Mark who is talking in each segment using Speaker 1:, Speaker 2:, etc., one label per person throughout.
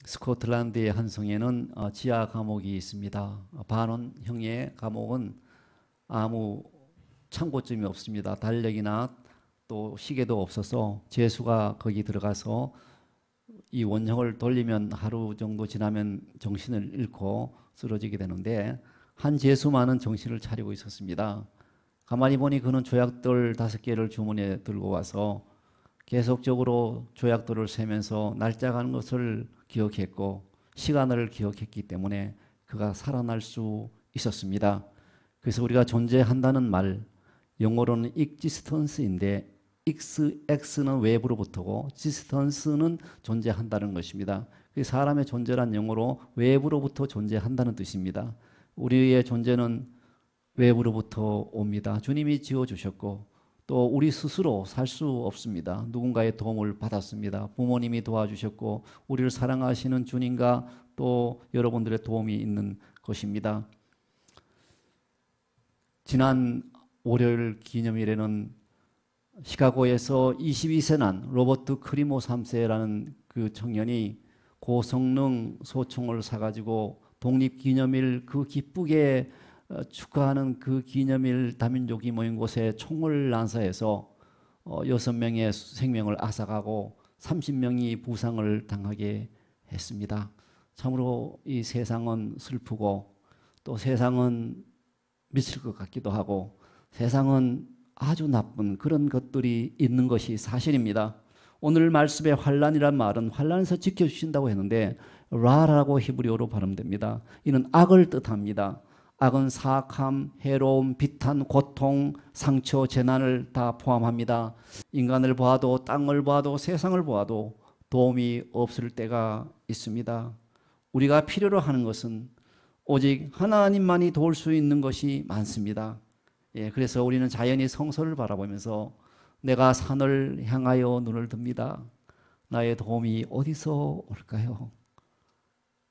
Speaker 1: 스코틀랜드의 한 성에는 지하 감옥이 있습니다. 반원형의 감옥은 아무 창고점이 없습니다. 달력이나 또 시계도 없어서 죄수가 거기 들어가서 이 원형을 돌리면 하루 정도 지나면 정신을 잃고 쓰러지게 되는데, 한 죄수만은 정신을 차리고 있었습니다. 가만히 보니 그는 조약돌 5개를 주머니에 들고 와서 계속적으로 조약돌을 세면서 날짜 가는 것을 기억했고 시간을 기억했기 때문에 그가 살아날 수 있었습니다. 그래서 우리가 존재한다는 말, 영어로는 existence인데 x는 외부로부터고 existence는 존재한다는 것입니다. 사람의 존재란 영어로 외부로부터 존재한다는 뜻입니다. 우리의 존재는 외부로부터 옵니다. 주님이 지어주셨고 또 우리 스스로 살 수 없습니다. 누군가의 도움을 받았습니다. 부모님이 도와주셨고 우리를 사랑하시는 주님과 또 여러분들의 도움이 있는 것입니다. 지난 월요일 기념일에는 시카고에서 22세 난 로버트 크리모 3세라는 그 청년이 고성능 소총을 사가지고 독립기념일 그 기쁘게 축하하는 그 기념일 다민족이 모인 곳에 총을 난사해서 6명의 생명을 앗아가고 30명이 부상을 당하게 했습니다. 참으로 이 세상은 슬프고 또 세상은 미칠 것 같기도 하고 세상은 아주 나쁜 그런 것들이 있는 것이 사실입니다. 오늘 말씀의 환란이란 말은 환란에서 지켜주신다고 했는데 라라고 히브리어로 발음됩니다. 이는 악을 뜻합니다. 악은 사악함, 해로움, 비탄, 고통, 상처, 재난을 다 포함합니다. 인간을 보아도 땅을 보아도 세상을 보아도 도움이 없을 때가 있습니다. 우리가 필요로 하는 것은 오직 하나님만이 도울 수 있는 것이 많습니다. 그래서 우리는 자연히 성소를 바라보면서 내가 산을 향하여 눈을 듭니다. 나의 도움이 어디서 올까요?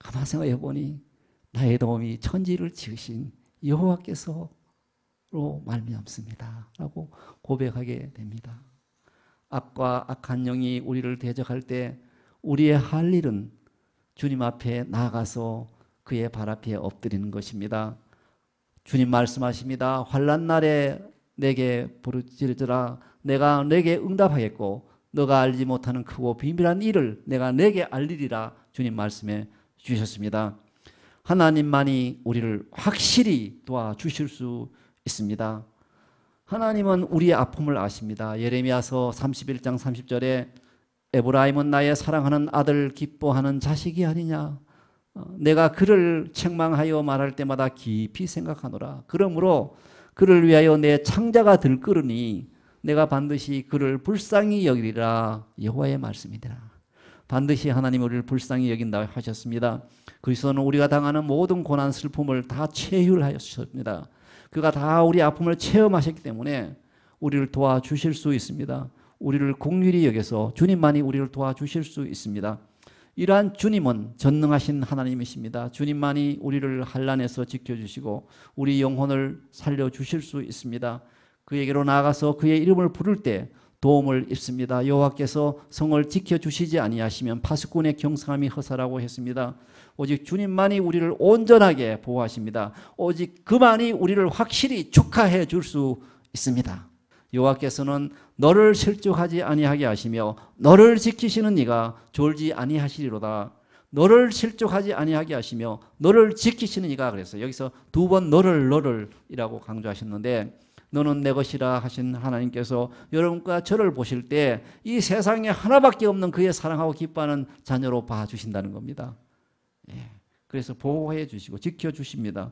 Speaker 1: 가만 생각해 보니 나의 도움이 천지를 지으신 여호와께서로 말미암습니다 라고 고백하게 됩니다. 악과 악한 영이 우리를 대적할 때 우리의 할 일은 주님 앞에 나아가서 그의 발 앞에 엎드리는 것입니다. 주님 말씀하십니다. 환난 날에 내게 부르짖으라. 내가 내게 응답하겠고 너가 알지 못하는 크고 비밀한 일을 내가 내게 알리리라. 주님 말씀해 주셨습니다. 하나님만이 우리를 확실히 도와주실 수 있습니다. 하나님은 우리의 아픔을 아십니다. 예레미야서 31장 30절에 에브라임은 나의 사랑하는 아들 기뻐하는 자식이 아니냐. 내가 그를 책망하여 말할 때마다 깊이 생각하노라. 그러므로 그를 위하여 내 창자가 들끓으니 내가 반드시 그를 불쌍히 여기리라. 여호와의 말씀이니라. 반드시 하나님 우리를 불쌍히 여긴다 하셨습니다. 그리스도는 우리가 당하는 모든 고난 슬픔을 다 체휼하셨습니다. 그가 다 우리 아픔을 체험하셨기 때문에 우리를 도와주실 수 있습니다. 우리를 긍휼히 여겨서 주님만이 우리를 도와주실 수 있습니다. 이러한 주님은 전능하신 하나님이십니다. 주님만이 우리를 환난에서 지켜주시고 우리 영혼을 살려주실 수 있습니다. 그에게로 나아가서 그의 이름을 부를 때 도움을 입습니다. 여호와께서 성을 지켜주시지 아니하시면 파수꾼의 경성함이 허사라고 했습니다. 오직 주님만이 우리를 온전하게 보호하십니다. 오직 그만이 우리를 확실히 축하해 줄 수 있습니다. 여호와께서는 너를 실족하지 아니하게 하시며 너를 지키시는 이가 졸지 아니하시리로다. 너를 실족하지 아니하게 하시며 너를 지키시는 이가, 그래서 여기서 2번 너를 이라고 강조하셨는데, 너는 내 것이라 하신 하나님께서 여러분과 저를 보실 때 이 세상에 하나밖에 없는 그의 사랑하고 기뻐하는 자녀로 봐주신다는 겁니다. 그래서 보호해 주시고 지켜주십니다.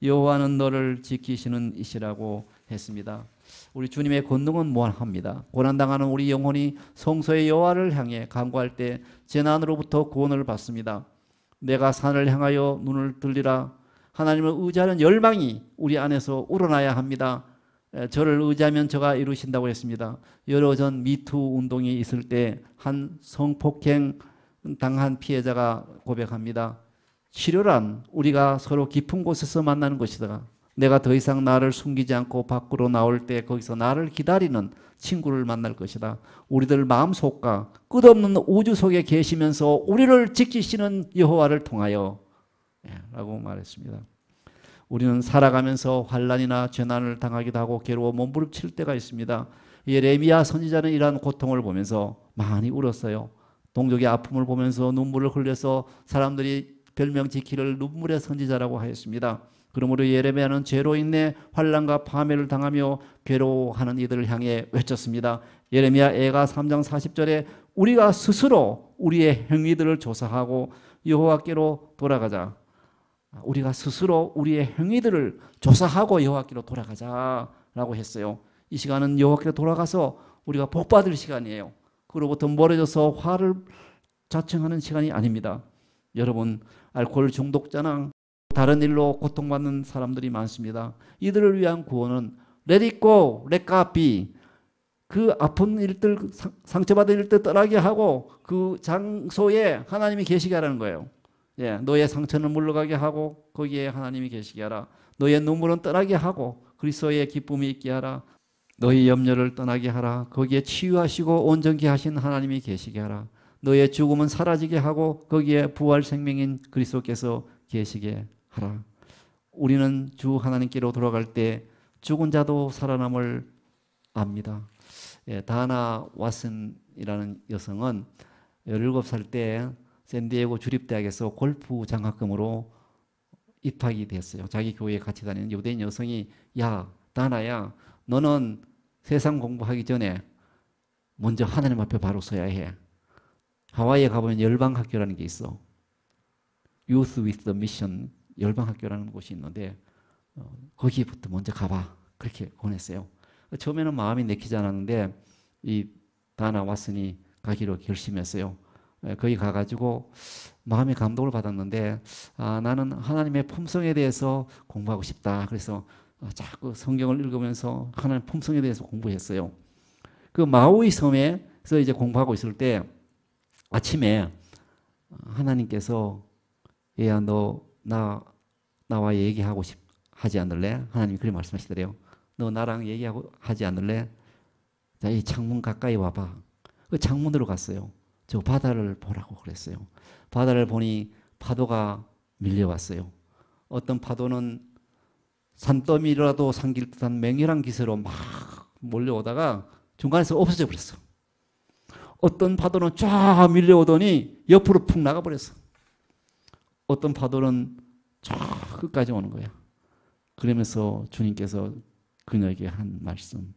Speaker 1: 여호와는 너를 지키시는 이시라고 했습니다. 우리 주님의 권능은 무한합니다. 고난당하는 우리 영혼이 성소의 여호와를 향해 간구할 때 재난으로부터 구원을 받습니다. 내가 산을 향하여 눈을 들리라. 하나님을 의지하는 열망이 우리 안에서 우러나야 합니다. 저를 의지하면 저가 이루신다고 했습니다. 여러 전 미투 운동이 있을 때 한 성폭행 당한 피해자가 고백합니다. 치료란 우리가 서로 깊은 곳에서 만나는 것이다. 내가 더 이상 나를 숨기지 않고 밖으로 나올 때 거기서 나를 기다리는 친구를 만날 것이다. 우리들 마음속과 끝없는 우주 속에 계시면서 우리를 지키시는 여호와를 통하여 라고 말했습니다. 우리는 살아가면서 환난이나 재난을 당하기도 하고 괴로워 몸부림칠 때가 있습니다. 예레미야 선지자는 이러한 고통을 보면서 많이 울었어요. 동족의 아픔을 보면서 눈물을 흘려서 사람들이 별명 지키를 눈물의 선지자라고 하였습니다. 그러므로 예레미야는 죄로 인해 환난과 파멸을 당하며 괴로워하는 이들을 향해 외쳤습니다. 예레미야 애가 3장 40절에 우리가 스스로 우리의 행위들을 조사하고 여호와께로 돌아가자. 우리가 스스로 우리의 행위들을 조사하고 여호와께로 돌아가자라고 했어요. 이 시간은 여호와께로 돌아가서 우리가 복받을 시간이에요. 그로부터 멀어져서 화를 자청하는 시간이 아닙니다. 여러분, 알코올 중독자나 다른 일로 고통받는 사람들이 많습니다. 이들을 위한 구원은 Let it go, let God be. 그 아픈 일들, 상처받은 일들 떠나게 하고 그 장소에 하나님이 계시게 하라는 거예요. 예, 너의 상처는 물러가게 하고 거기에 하나님이 계시게 하라. 너의 눈물은 떠나게 하고 그리스도의 기쁨이 있게 하라. 너의 염려를 떠나게 하라. 거기에 치유하시고 온전케 하신 하나님이 계시게 하라. 너의 죽음은 사라지게 하고 거기에 부활 생명인 그리스도께서 계시게 하라. 우리는 주 하나님께로 돌아갈 때 죽은 자도 살아남을 압니다. 예, 다나 왓슨이라는 여성은 17살 때 샌디에고 주립대학에서 골프 장학금으로 입학이 됐어요. 자기 교회에 같이 다니는 유대인 여성이 야, 다나야, 너는 세상 공부하기 전에 먼저 하나님 앞에 바로 서야 해. 하와이에 가보면 열방학교라는 게 있어. Youth with the Mission 열방학교라는 곳이 있는데 거기부터 먼저 가봐. 그렇게 권했어요. 처음에는 마음이 내키지 않았는데 이 다나 왓슨이 가기로 결심했어요. 거기 가가지고 마음의 감동을 받았는데 나는 하나님의 품성에 대해서 공부하고 싶다. 그래서 자꾸 성경을 읽으면서 하나님 품성에 대해서 공부했어요. 그 마우이 섬에서 이제 공부하고 있을 때 아침에 하나님께서 얘야 너 나와 얘기하고 하지 않을래? 하나님이 그렇게 말씀하시더래요. 너 나랑 얘기하고 하지 않을래? 자, 이 창문 가까이 와봐. 그 창문으로 갔어요. 저 바다를 보라고 그랬어요. 바다를 보니 파도가 밀려왔어요. 어떤 파도는 산더미라도 삼킬 듯한 맹렬한 기세로 막 몰려오다가 중간에서 없어져 버렸어. 어떤 파도는 쫙 밀려오더니 옆으로 푹 나가버렸어. 어떤 파도는 쫙 끝까지 오는 거야. 그러면서 주님께서 그녀에게 한 말씀.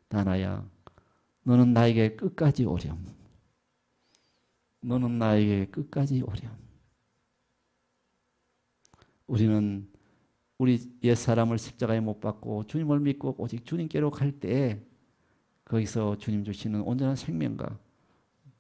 Speaker 1: 다나야, 너는 나에게 끝까지 오렴. 너는 나에게 끝까지 오렴. 우리는 우리 옛사람을 십자가에 못 박고 주님을 믿고 오직 주님께로 갈 때 거기서 주님 주시는 온전한 생명과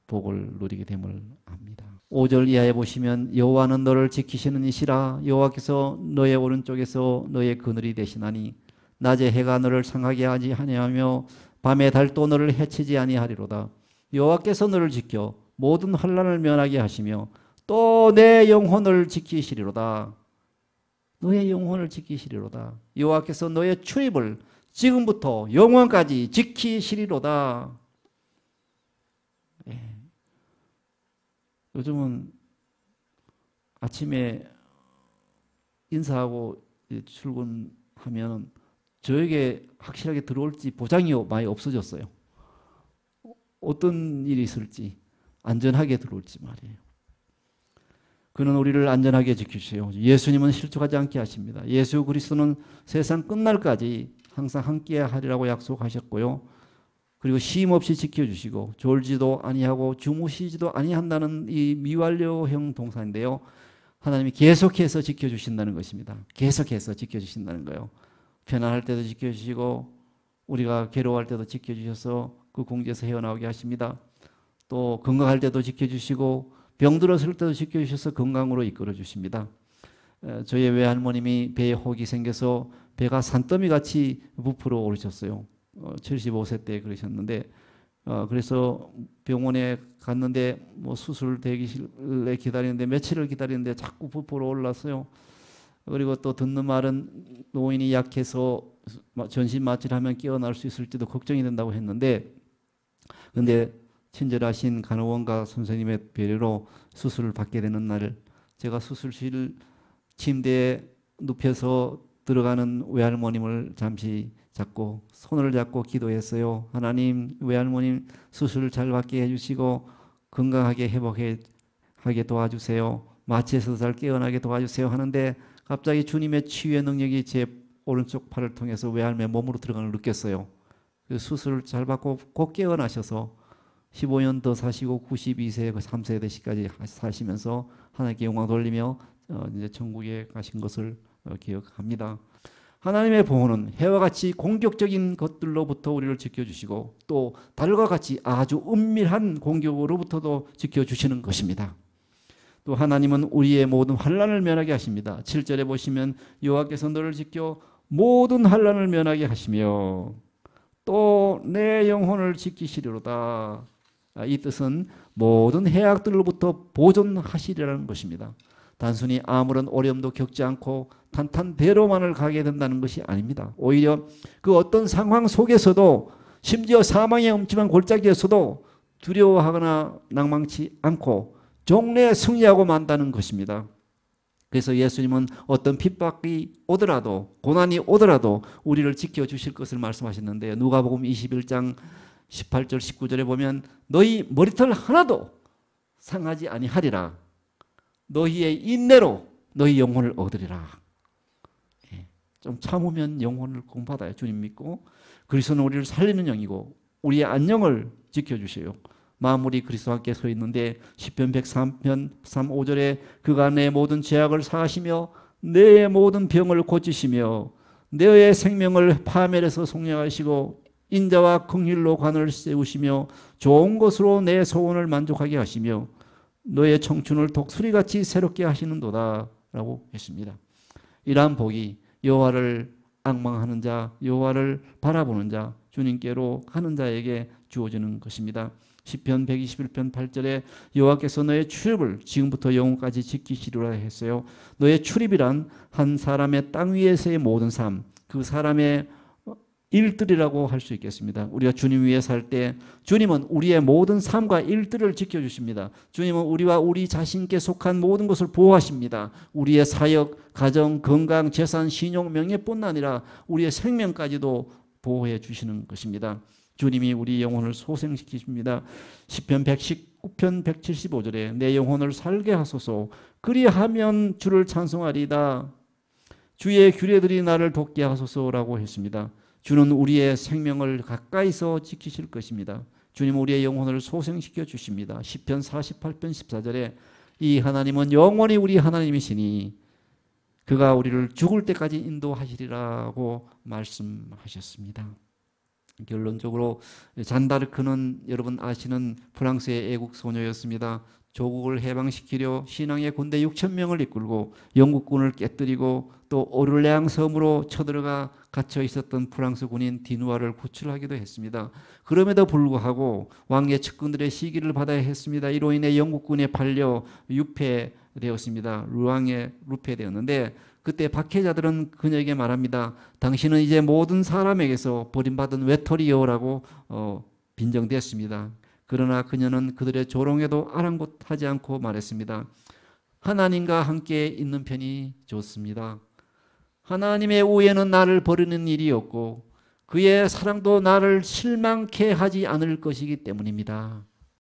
Speaker 1: 복을 누리게 됨을 압니다. 5절 이하에 보시면 여호와는 너를 지키시는 이시라. 여호와께서 너의 오른쪽에서 너의 그늘이 되시나니 낮에 해가 너를 상하게 하지 아니하며 밤에 달도 너를 해치지 아니하리로다. 여호와께서 너를 지켜 모든 환난을 면하게 하시며 또 내 영혼을 지키시리로다. 너의 영혼을 지키시리로다. 여호와께서 너의 출입을 지금부터 영원까지 지키시리로다. 예. 요즘은 아침에 인사하고 출근하면 저에게 확실하게 들어올지 보장이 많이 없어졌어요. 어떤 일이 있을지 안전하게 들어올지 말이에요. 그는 우리를 안전하게 지키세요. 예수님은 실족하지 않게 하십니다. 예수 그리스도는 세상 끝날까지 항상 함께 하리라고 약속하셨고요. 그리고 쉼 없이 지켜주시고 졸지도 아니하고 주무시지도 아니한다는 이 미완료형 동사인데요. 하나님이 계속해서 지켜주신다는 것입니다. 계속해서 지켜주신다는 거예요. 편안할 때도 지켜주시고 우리가 괴로워할 때도 지켜주셔서 그 공지에서 헤어나오게 하십니다. 또 건강할 때도 지켜주시고 병들었을 때도 지켜주셔서 건강으로 이끌어 주십니다. 저희 외할머님이 배에 혹이 생겨서 배가 산더미같이 부풀어 오르셨어요. 75세 때 그러셨는데 그래서 병원에 갔는데 뭐 수술 대기실에 기다리는데 며칠을 기다리는데 자꾸 부풀어 올랐어요. 그리고 또 듣는 말은 노인이 약해서 전신 마취하면 깨어날 수 있을지도 걱정이 된다고 했는데, 근데 친절하신 간호원과 선생님의 배려로 수술을 받게 되는 날, 제가 수술실 침대에 눕혀서 들어가는 외할머님을 잠시 잡고 손을 잡고 기도했어요. 하나님, 외할머님 수술 잘 받게 해주시고 건강하게 회복하게 도와주세요. 마취에서 잘 깨어나게 도와주세요 하는데, 갑자기 주님의 치유의 능력이 제 오른쪽 팔을 통해서 외할머니의 몸으로 들어가는 걸 느꼈어요. 그 수술을 잘 받고 곧 깨어나셔서 15년 더 사시고 92세, 3세대 시까지 사시면서 하나님께 영광 돌리며 이제 천국에 가신 것을 기억합니다. 하나님의 보호는 해와 같이 공격적인 것들로부터 우리를 지켜주시고 또 달과 같이 아주 은밀한 공격으로부터도 지켜주시는 것입니다. 또 하나님은 우리의 모든 환난을 면하게 하십니다. 7절에 보시면 여호와께서 너를 지켜 모든 환난을 면하게 하시며 또 내 영혼을 지키시리로다. 이 뜻은 모든 해악들로부터 보존하시리라는 것입니다. 단순히 아무런 어려움도 겪지 않고 탄탄대로만을 가게 된다는 것이 아닙니다. 오히려 그 어떤 상황 속에서도, 심지어 사망의 엄침한 골짜기에서도 두려워하거나 낭망치 않고 종래에 승리하고 만다는 것입니다. 그래서 예수님은 어떤 핍박이 오더라도, 고난이 오더라도 우리를 지켜주실 것을 말씀하셨는데, 누가복음 21장 18절 19절에 보면 너희 머리털 하나도 상하지 아니하리라. 너희의 인내로 너희 영혼을 얻으리라. 좀 참으면 영혼을 공받아요. 주님 믿고. 그리스도는 우리를 살리는 영이고 우리의 안녕을 지켜주셔요. 마무리 그리스도와 함께 서 있는데 시편 103편 3, 5절에 그가 내 모든 죄악을 사하시며 내 모든 병을 고치시며 너의 생명을 파멸해서 속량하시고 인자와 긍휼로 관을 세우시며 좋은 것으로 내 소원을 만족하게 하시며 너의 청춘을 독수리같이 새롭게 하시는도다 라고 했습니다. 이러한 복이 여호와를 앙망하는 자, 여호와를 바라보는 자, 주님께로 가는 자에게 주어지는 것입니다. 시편 121편 8절에 여호와께서 너의 출입을 지금부터 영원까지 지키시리라 했어요. 너의 출입이란 한 사람의 땅 위에서의 모든 삶, 그 사람의 일들이라고 할 수 있겠습니다. 우리가 주님 위에 살 때 주님은 우리의 모든 삶과 일들을 지켜주십니다. 주님은 우리와 우리 자신께 속한 모든 것을 보호하십니다. 우리의 사역, 가정, 건강, 재산, 신용, 명예뿐 아니라 우리의 생명까지도 보호해 주시는 것입니다. 주님이 우리 영혼을 소생시키십니다. 시편 119편 175절에 내 영혼을 살게 하소서 그리하면 주를 찬송하리이다. 주의 규례들이 나를 돕게 하소서라고 했습니다. 주는 우리의 생명을 가까이서 지키실 것입니다. 주님은 우리의 영혼을 소생시켜 주십니다. 시편 48편 14절에 이 하나님은 영원히 우리 하나님이시니 그가 우리를 죽을 때까지 인도하시리라고 말씀하셨습니다. 결론적으로 잔다르크는 여러분 아시는 프랑스의 애국 소녀였습니다. 조국을 해방시키려 신앙의 군대 6,000명을 이끌고 영국군을 깨뜨리고 또 오를레앙 섬으로 쳐들어가 갇혀 있었던 프랑스 군인 디누아를 구출하기도 했습니다. 그럼에도 불구하고 왕의 측근들의 시기를 받아야 했습니다. 이로 인해 영국군에 팔려 유폐되었습니다. 루앙에 유폐되었는데 그때 박해자들은 그녀에게 말합니다. 당신은 이제 모든 사람에게서 버림받은 외톨이여라고 빈정댔습니다. 그러나 그녀는 그들의 조롱에도 아랑곳하지 않고 말했습니다. 하나님과 함께 있는 편이 좋습니다. 하나님의 우애는 나를 버리는 일이 없고 그의 사랑도 나를 실망케 하지 않을 것이기 때문입니다.